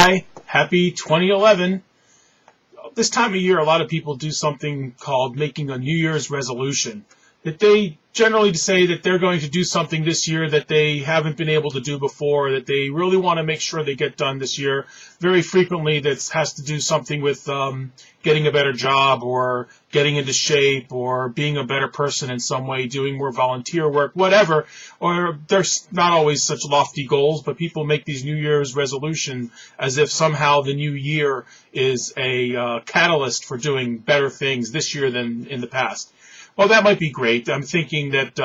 Hi, happy 2011. This time of year, a lot of people do something called making a New Year's resolution. That they generally say that they're going to do something this year that they haven't been able to do before, that they really want to make sure they get done this year. Very frequently, that has to do something with getting a better job or getting into shape or being a better person in some way, doing more volunteer work, whatever. Or there's not always such lofty goals, but people make these New Year's resolutions as if somehow the new year is a catalyst for doing better things this year than in the past. Well, that might be great. I'm thinking that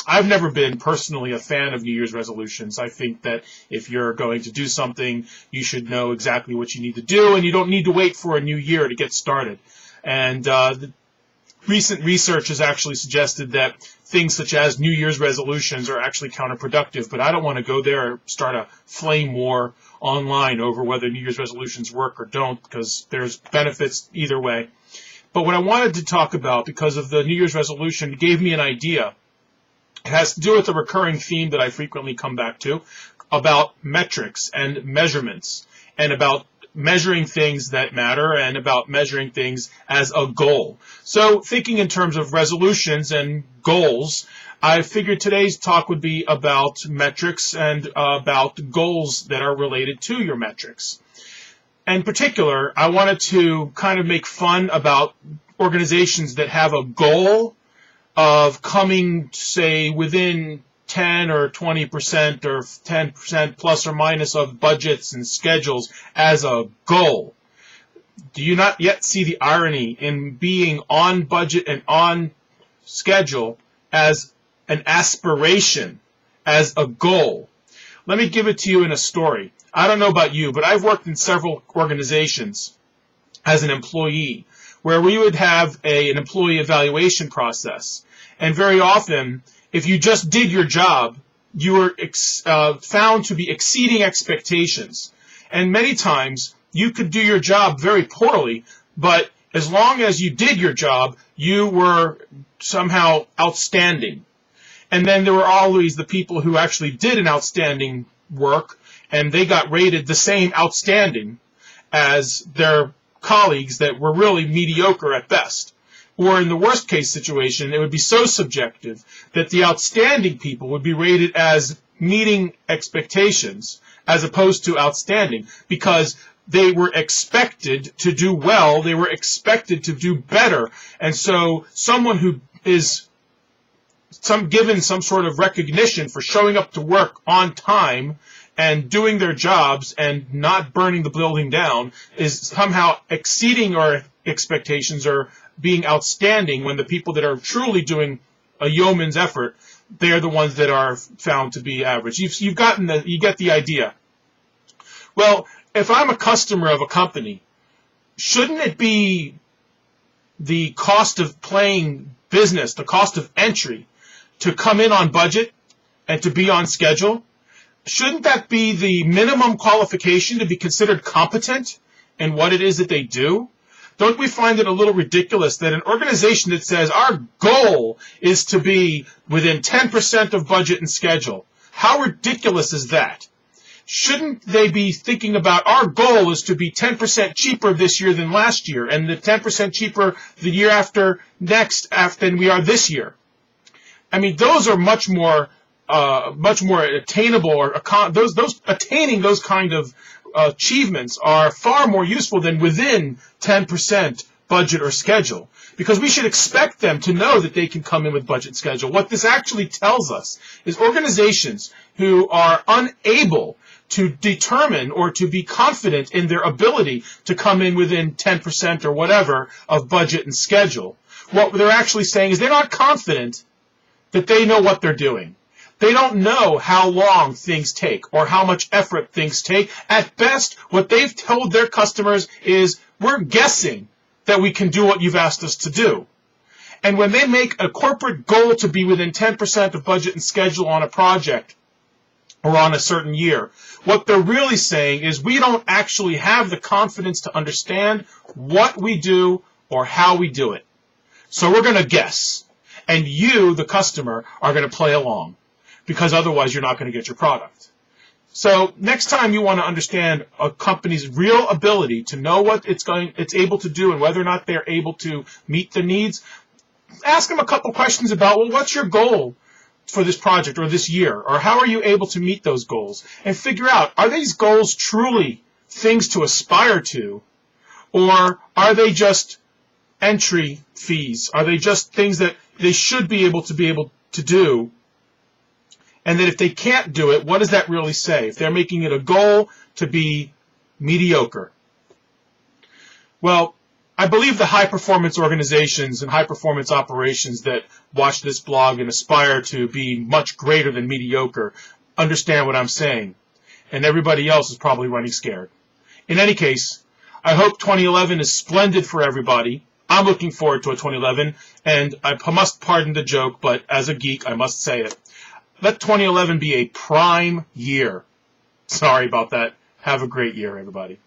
I've never been personally a fan of New Year's resolutions. I think that if you're going to do something, you should know exactly what you need to do, and you don't need to wait for a new year to get started. And the recent research has actually suggested that things such as New Year's resolutions are actually counterproductive, but I don't want to go there and start a flame war online over whether New Year's resolutions work or don't, because there's benefits either way. But what I wanted to talk about, because of the New Year's resolution, gave me an idea. It has to do with a recurring theme that I frequently come back to, about metrics and measurements, and about measuring things that matter, and about measuring things as a goal. So thinking in terms of resolutions and goals, I figured today's talk would be about metrics and about goals that are related to your metrics. In particular, I wanted to kind of make fun about organizations that have a goal of coming, say, within 10 or 20% or 10% plus or minus of budgets and schedules as a goal. Do you not yet see the irony in being on budget and on schedule as an aspiration, as a goal? Let me give it to you in a story. I don't know about you, but I've worked in several organizations as an employee where we would have an employee evaluation process. And very often, if you just did your job, you were found to be exceeding expectations. And many times, you could do your job very poorly, but as long as you did your job, you were somehow outstanding. And then there were always the people who actually did an outstanding work, and they got rated the same outstanding as their colleagues that were really mediocre at best. Or in the worst case situation, it would be so subjective that the outstanding people would be rated as meeting expectations as opposed to outstanding, because they were expected to do well, they were expected to do better. And so someone who is given some sort of recognition for showing up to work on time and doing their jobs and not burning the building down is somehow exceeding our expectations or being outstanding, when the people that are truly doing a yeoman's effort, they're the ones that are found to be average. You get the idea. Well, if I'm a customer of a company, shouldn't it be the cost of playing business, the cost of entry, to come in on budget and to be on schedule? Shouldn't that be the minimum qualification to be considered competent in what it is that they do? Don't we find it a little ridiculous that an organization that says our goal is to be within 10% of budget and schedule, how ridiculous is that? Shouldn't they be thinking about our goal is to be 10% cheaper this year than last year, and the 10% cheaper the year after next than we are this year? I mean, those are much more attainable, or attaining those kind of achievements are far more useful than within 10% budget or schedule, because we should expect them to know that they can come in with budget schedule. What this actually tells us is organizations who are unable to determine or to be confident in their ability to come in within 10% or whatever of budget and schedule, what they're actually saying is they're not confident that they know what they're doing. They don't know how long things take or how much effort things take. At best, what they've told their customers is, we're guessing that we can do what you've asked us to do. And when they make a corporate goal to be within 10% of budget and schedule on a project or on a certain year, what they're really saying is, we don't actually have the confidence to understand what we do or how we do it. So we're going to guess. And you, the customer, are going to play along, because otherwise you're not going to get your product. So next time you want to understand a company's real ability to know what it's able to do and whether or not they're able to meet the needs, ask them a couple questions about, well, what's your goal for this project or this year? Or how are you able to meet those goals? And figure out, are these goals truly things to aspire to? Or are they just entry fees? Are they just things that they should be able to do? And that if they can't do it, what does that really say? If they're making it a goal to be mediocre. Well, I believe the high-performance organizations and high-performance operations that watch this blog and aspire to be much greater than mediocre understand what I'm saying. And everybody else is probably running scared. In any case, I hope 2011 is splendid for everybody. I'm looking forward to a 2011, and I must pardon the joke, but as a geek, I must say it. Let 2011 be a prime year. Sorry about that. Have a great year, everybody.